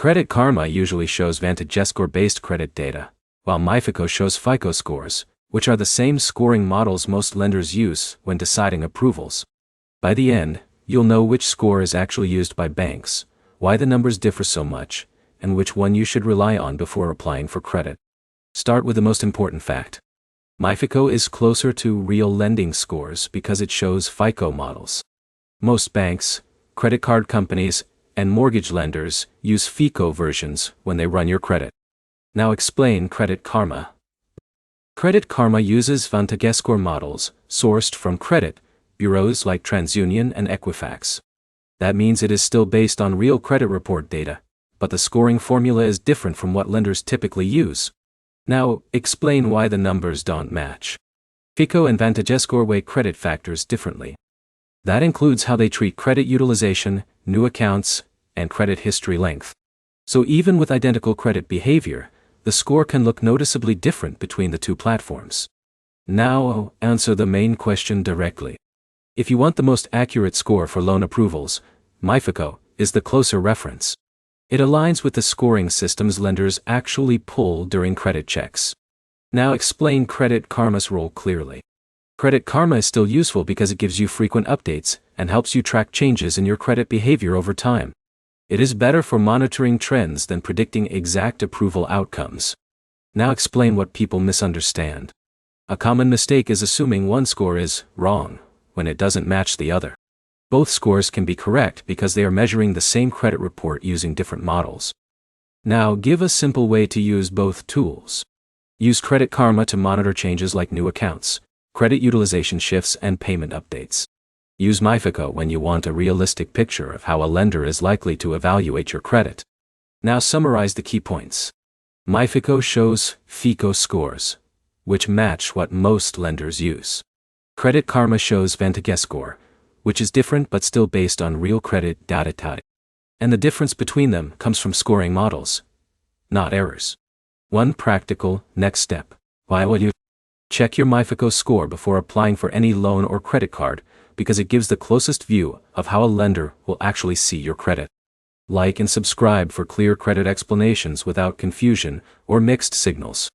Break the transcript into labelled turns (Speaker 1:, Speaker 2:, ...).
Speaker 1: Credit Karma usually shows VantageScore-based credit data, while MyFICO shows FICO scores, which are the same scoring models most lenders use when deciding approvals. By the end, you'll know which score is actually used by banks, why the numbers differ so much, and which one you should rely on before applying for credit. Start with the most important fact. MyFICO is closer to real lending scores because it shows FICO models. Most banks, credit card companies, and mortgage lenders use FICO versions when they run your credit. Now explain Credit Karma. Credit Karma uses VantageScore models sourced from credit bureaus like TransUnion and Equifax. That means it is still based on real credit report data, but the scoring formula is different from what lenders typically use. Now, explain why the numbers don't match. FICO and VantageScore weigh credit factors differently. That includes how they treat credit utilization, new accounts, and credit history length. So even with identical credit behavior, the score can look noticeably different between the two platforms. Now, answer the main question directly. If you want the most accurate score for loan approvals, MyFICO is the closer reference. It aligns with the scoring systems lenders actually pull during credit checks. Now explain Credit Karma's role clearly. Credit Karma is still useful because it gives you frequent updates and helps you track changes in your credit behavior over time. It is better for monitoring trends than predicting exact approval outcomes. Now explain what people misunderstand. A common mistake is assuming one score is wrong when it doesn't match the other. Both scores can be correct because they are measuring the same credit report using different models. Now give a simple way to use both tools. Use Credit Karma to monitor changes like new accounts, credit utilization shifts, and payment updates. Use MyFICO when you want a realistic picture of how a lender is likely to evaluate your credit. Now summarize the key points. MyFICO shows FICO scores, which match what most lenders use. Credit Karma shows VantageScore, which is different but still based on real credit data type. And the difference between them comes from scoring models, not errors. One practical next step. Why will you check your MyFICO score before applying for any loan or credit card, because it gives the closest view of how a lender will actually see your credit. Like and subscribe for clear credit explanations without confusion or mixed signals.